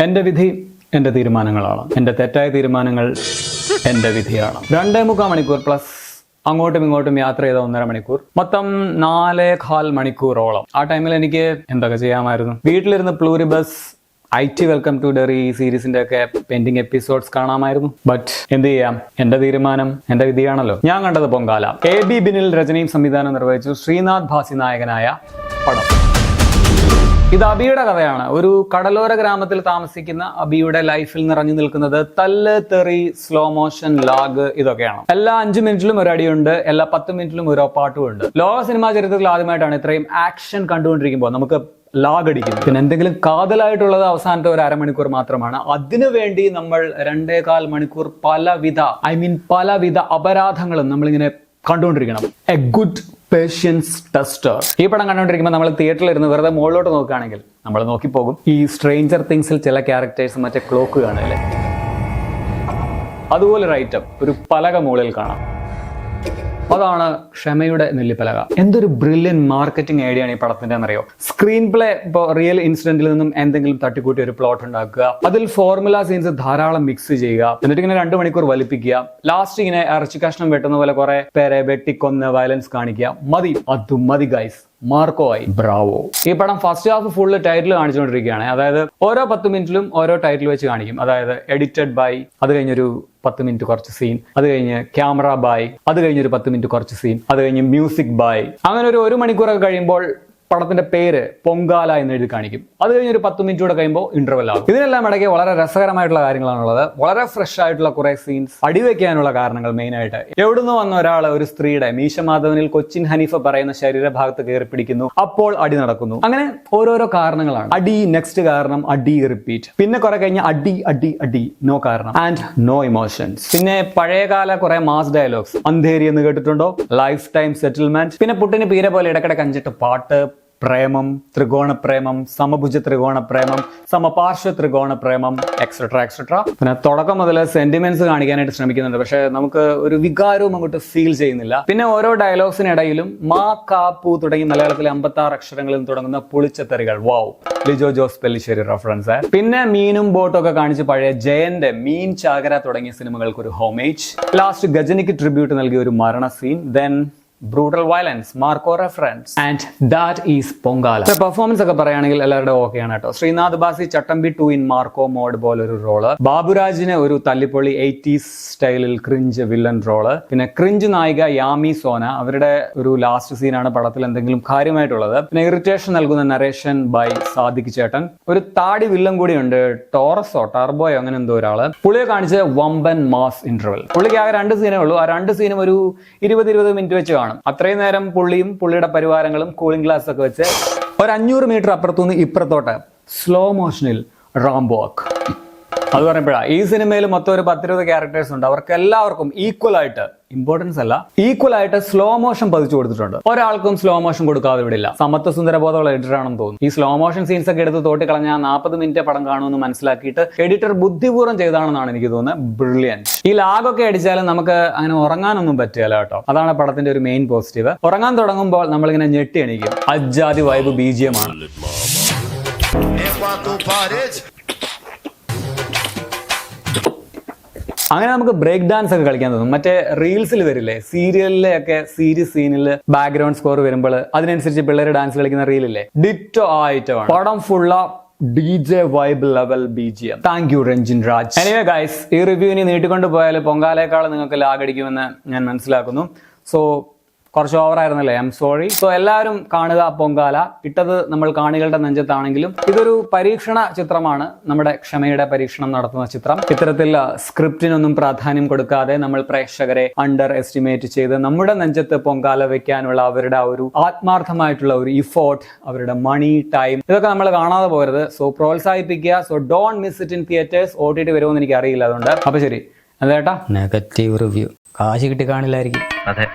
എൻ്റെ വിധി എൻ്റെ തീരുമാനങ്ങളാണ്, എൻ്റെ തെറ്റായ തീരുമാനങ്ങൾ എൻ്റെ വിധിയാണ്. 2.25 മണിക്കൂർ പ്ലസ് അങ്ങോട്ടും ഇങ്ങോട്ടും യാത്ര ചെയ്ത 1.5 മണിക്കൂർ, മൊത്തം 4.25 മണിക്കൂറോളം. ആ ടൈമിൽ എനിക്ക് എന്തൊക്കെ ചെയ്യാമായിരുന്നു? വീട്ടിലിരുന്ന് പ്ലൂരിബസ്, IT വെൽക്കം ടു ഡെറി സീരീസിന്റെ ഒക്കെ പെൻഡിങ് എപ്പിസോഡ്സ് കാണാമായിരുന്നു. ബട്ട് എന്ത് ചെയ്യാം, എന്റെ തീരുമാനം എന്റെ വിധിയാണല്ലോ. ഞാൻ കണ്ടത് പൊങ്കാല. AB ബിനിൽ രചനയും സംവിധാനം നിർവഹിച്ചു ശ്രീനാഥ് ഭാസി നായകനായ പടം. ഇത് അബിയുടെ കഥയാണ്. ഒരു കടലോര ഗ്രാമത്തിൽ താമസിക്കുന്ന അബിയുടെ ലൈഫിൽ നിറഞ്ഞു നിൽക്കുന്നത് തല്ല്, തെറി, സ്ലോ മോഷൻ, ലാഗ് ഇതൊക്കെയാണ്. എല്ലാ 5 മിനിറ്റിലും ഒരു അടിയുണ്ട്, എല്ലാ 10 മിനിറ്റിലും ഒരു പാട്ടുമുണ്ട്. ലോക സിനിമാ ചരിത്രത്തിൽ ആദ്യമായിട്ടാണ് ഇത്രയും ആക്ഷൻ കണ്ടുകൊണ്ടിരിക്കുമ്പോൾ നമുക്ക് ലാഗ് അടിക്കുന്നു. പിന്നെ എന്തെങ്കിലും കാതലായിട്ടുള്ളത് അവസാനത്തെ ഒരു 1/2 മണിക്കൂർ മാത്രമാണ്. അതിനുവേണ്ടി നമ്മൾ 2.25 മണിക്കൂർ പലവിധ അപരാധങ്ങളും നമ്മളിങ്ങനെ കണ്ടുകൊണ്ടിരിക്കണം. A good patience tester. ഈ പടം കണ്ടുകൊണ്ടിരിക്കുമ്പോൾ നമ്മൾ തിയേറ്ററിൽ ഇരുന്ന് വെറുതെ മുകളിലോട്ട് നോക്കുകയാണെങ്കിൽ നമ്മൾ നോക്കിപ്പോകും. ഈ സ്ട്രേഞ്ചർ തിങ്സിൽ ചില ക്യാരക്ടേഴ്സ് മറ്റേ ക്ലോക്ക് കാണുകയല്ലേ, അതുപോലെ ഒരു ഐറ്റം ഒരു പലക മുകളിൽ കാണാം. അതാണ് ക്ഷമയുടെ നെല്ലിപ്പലക. എന്തൊരു ബ്രില്യൻ മാർക്കറ്റിംഗ് ഐഡിയ ആണ് ഈ പടത്തിന്റെ എന്നറിയോ. സ്ക്രീൻ പ്ലേ ഇപ്പോൾ റിയൽ ഇൻസിഡന്റിൽ നിന്നും എന്തെങ്കിലും തട്ടിക്കൂട്ടി ഒരു പ്ലോട്ട് ഉണ്ടാക്കുക, അതിൽ ഫോർമുല സീൻസ് ധാരാളം മിക്സ് ചെയ്യുക, എന്നിട്ട് ഇങ്ങനെ 2 മണിക്കൂർ വലിപ്പിക്കുക, ലാസ്റ്റ് ഇങ്ങനെ ഇറച്ചി കഷ്ണം വെട്ടുന്ന പോലെ കുറെ പേരെ വെട്ടിക്കൊന്ന് വയലൻസ് കാണിക്കുക. മതി ഗൈസ്, മാർക്കോ ആയി, ബ്രാവോ. ഈ പടം ഫസ്റ്റ് ഹാഫ് ഫുള്ള് ടൈറ്റിൽ കാണിച്ചുകൊണ്ടിരിക്കുകയാണ്. അതായത് ഓരോ 10 മിനിറ്റിലും ഓരോ ടൈറ്റിൽ വെച്ച് കാണിക്കും. അതായത് എഡിറ്റഡ് ബൈ, അത് കഴിഞ്ഞൊരു 10 മിനിറ്റ് കുറച്ച് സീൻ, അത് കഴിഞ്ഞ് ക്യാമറ ബൈ, അത് കഴിഞ്ഞൊരു 10 മിനിറ്റ് കുറച്ച് സീൻ, അത് കഴിഞ്ഞ് മ്യൂസിക് ബൈ. അങ്ങനെ ഒരു 1 മണിക്കൂറൊക്കെ കഴിയുമ്പോൾ പടത്തിന്റെ പേര് പൊങ്കാല എന്ന് എഴുതി കാണിക്കും. അത് കഴിഞ്ഞ് ഒരു 10 മിനിറ്റ് കൂടെ കഴിയുമ്പോൾ ഇന്റർവെൽ ആകും. ഇതിനെല്ലാം ഇടയ്ക്ക് വളരെ രസകരമായിട്ടുള്ള കാര്യങ്ങളാണുള്ളത്. വളരെ ഫ്രഷ് ആയിട്ടുള്ള കുറെ സീൻസ്, അടിവെക്കാനുള്ള കാരണങ്ങൾ മെയിൻ ആയിട്ട്. എവിടുന്ന് വന്ന ഒരാൾ ഒരു സ്ത്രീയുടെ മീശമാധവനിൽ കൊച്ചിൻ ഹനീഫ പറയുന്ന ശരീരഭാഗത്ത് കയറി പിടിക്കുന്നു, അപ്പോൾ അടി നടക്കുന്നു. അങ്ങനെ ഓരോരോ കാരണങ്ങളാണ്. അടി, നെക്സ്റ്റ് കാരണം, അടി, റിപ്പീറ്റ്. പിന്നെ കുറെ കഴിഞ്ഞ് അടി, നോ കാരണം ആൻഡ് നോ ഇമോഷൻസ്. പിന്നെ പഴയകാല കുറെ മാസ് ഡയലോഗ്സ്. അന്ധേരി എന്ന് കേട്ടിട്ടുണ്ടോ? Life time settlement. പിന്നെ പുട്ടിന് പീര പോലെ ഇടയ്ക്കിടെ കഞ്ചിട്ട് പാട്ട്, പ്രേമം, ത്രികോണ പ്രേമം, സമഭുജ ത്രികോണ പ്രേമം, സമപാർശ്വ ത്രികോണ പ്രേമം, എക്സെട്ര. പിന്നെ തുടക്കം മുതൽ സെന്റിമെന്റ്സ് കാണിക്കാനായിട്ട് ശ്രമിക്കുന്നുണ്ട്, പക്ഷെ നമുക്ക് ഒരു വികാരവും അങ്ങോട്ട് ഫീൽ ചെയ്യുന്നില്ല. പിന്നെ ഓരോ ഡയലോഗ്സിനിടയിലും മാ, കാ, പൂ തുടങ്ങി മലയാളത്തിലെ 56 അക്ഷരങ്ങളിൽ തുടങ്ങുന്ന പുളിച്ചത്തെറികൾ. വാവ്, ലിജോ ജോസ് പെല്ലിശ്ശേരി റെഫറൻസ്. പിന്നെ മീനും ബോട്ടും ഒക്കെ കാണിച്ച് പഴയ ജയന്റെ മീൻ, ചാകര തുടങ്ങിയ സിനിമകൾക്ക് ഒരു ഹോമേജ്. ലാസ്റ്റ് ഗജനിക്ക് ട്രിബ്യൂട്ട് നൽകിയ ഒരു മരണ scene. Then brutal violence, Marco reference, and that is Pongala. Performance ഒക്കെ പറയുകയാണെങ്കിൽ എല്ലാവരുടെ ഓക്കെയാണ് കേട്ടോ. ശ്രീനാഥ് ഭാസി ചട്ടമ്പി 2 ഇൻ മാർക്കോ മോഡ് പോലെ ഒരു റോള്. ബാബുരാജിന് ഒരു തല്ലിപ്പൊളി 80s സ്റ്റൈലിൽ ക്രിഞ്ച് വില്ലൻ റോള്. പിന്നെ ക്രിഞ്ച് നായിക യാമി സോന. അവരുടെ ഒരു ലാസ്റ്റ് സീനാണ് പടത്തിൽ എന്തെങ്കിലും കാര്യമായിട്ടുള്ളത്. പിന്നെ ഇറിറ്റേഷൻ നൽകുന്ന നരേഷൻ ബൈ സാദിഖ് ചേട്ടൻ. ഒരു താടി വില്ലൻ കൂടിയുണ്ട്, ടർബോയോ അങ്ങനെ എന്തോ ഒരാള്. പുള്ളിയെ കാണിച്ച് വമ്പൻ മാസ് ഇന്റർവെൽ. പുള്ളിക്ക് ആകെ 2 സീനേ ഉള്ളൂ. ആ 2 സീനും ഒരു 20 മിനിറ്റ് വെച്ച് കാണും. അത്രയും നേരം പുള്ളിയും പുള്ളിയുടെ പരിവാരങ്ങളും കൂളിംഗ് ഗ്ലാസ് ഒക്കെ വെച്ച് ഒരു 500 മീറ്റർ അപ്പുറത്തുനിന്ന് ഇപ്പുറത്തോട്ട് സ്ലോ മോഷനിൽ റാംബോ വാക്ക്. അത് പറയുമ്പോഴാ ഈ സിനിമയിൽ മൊത്തം ഒരു 10-20 ക്യാരക്ടേഴ്സ് ഉണ്ട്. അവർക്ക് എല്ലാവർക്കും ഈക്വൽ ആയിട്ട്, ഇമ്പോർട്ടൻസ് അല്ല, ഈക്വൽ ആയിട്ട് സ്ലോ മോഷൻ പതിച്ചു കൊടുത്തിട്ടുണ്ട്. ഒരാൾക്കും സ്ലോ മോഷൻ കൊടുക്കാതെ വിടില്ല. സമത്വ സുന്ദരബോധമുള്ള എഡിറ്റർ ആണെന്ന് തോന്നുന്നു. ഈ സ്ലോ മോഷൻ സീൻസ് ഒക്കെ എടുത്ത് തോട്ടി കളഞ്ഞ 40 മിനിറ്റ് പടം കാണുമെന്ന് മനസ്സിലാക്കിയിട്ട് എഡിറ്റർ ബുദ്ധിപൂർവ്വം ചെയ്താണെന്നാണ് എനിക്ക് തോന്നുന്നത്. ബ്രില്യൻറ്റ്. ഈ ലാഗൊക്കെ അടിച്ചാലും നമുക്ക് അങ്ങനെ ഉറങ്ങാനൊന്നും പറ്റില്ല കേട്ടോ. അതാണ് പടത്തിന്റെ ഒരു മെയിൻ പോസിറ്റീവ്. ഉറങ്ങാൻ തുടങ്ങുമ്പോൾ നമ്മളിങ്ങനെ ഞെട്ടി എണീക്കും. അജ്ജാതി വൈബ് BGM ആണ്. അങ്ങനെ നമുക്ക് ബ്രേക്ക് ഡാൻസ് ഒക്കെ കളിക്കാൻ തോന്നും. മറ്റേ റീൽസിൽ വരില്ലേ, സീരിയലിലെ ഒക്കെ സീരീസ് സീനിൽ ബാക്ക്ഗ്രൗണ്ട് സ്കോർ വരുമ്പോൾ അതിനനുസരിച്ച് പിള്ളേർ ഡാൻസ് കളിക്കുന്ന റീലില്ലേ, ഡിറ്റോ ആയിട്ടാണ്. പടം ഫുള്ള DJ vibe level BGM. Thank you Ranjin Raj. Anyway guys, ഈ റിവ്യൂ ഇനി നീട്ടിക്കൊണ്ട് പോയാൽ പൊങ്കാലയേക്കാൾ നിങ്ങൾക്ക് ലാഗ് അടിക്കുമെന്ന് ഞാൻ മനസ്സിലാക്കുന്നു. സോ കുറച്ച് ഓവറായിരുന്നല്ലേ, ഐ എം സോറി. സോ എല്ലാവരും കാണുക പൊങ്കാല. ഇട്ടത് നമ്മൾ കാണികളുടെ നെഞ്ചത്താണെങ്കിലും ഇതൊരു പരീക്ഷണ ചിത്രമാണ്, നമ്മുടെ ക്ഷമയുടെ പരീക്ഷണം നടത്തുന്ന ചിത്രം. ഇത്തരത്തിൽ സ്ക്രിപ്റ്റിനൊന്നും പ്രാധാന്യം കൊടുക്കാതെ നമ്മൾ പ്രേക്ഷകരെ അണ്ടർ എസ്റ്റിമേറ്റ് ചെയ്ത് നമ്മുടെ നെഞ്ചത്ത് പൊങ്കാല വെക്കാനുള്ള അവരുടെ ആ ഒരു ആത്മാർത്ഥമായിട്ടുള്ള ഒരു ഇഫോർട്ട്, അവരുടെ മണി, ടൈം, ഇതൊക്കെ നമ്മൾ കാണാതെ പോകരുത്. സോ പ്രോത്സാഹിപ്പിക്കുക. So don't miss it in theatres. OTT വരുമെന്ന് എനിക്ക് അറിയില്ല, അതുകൊണ്ട്. അപ്പൊ ശരി, അതേട്ടാ നെഗറ്റീവ് റിവ്യൂ കാശ് കിട്ടി കാണില്ലായിരിക്കും. അതെ.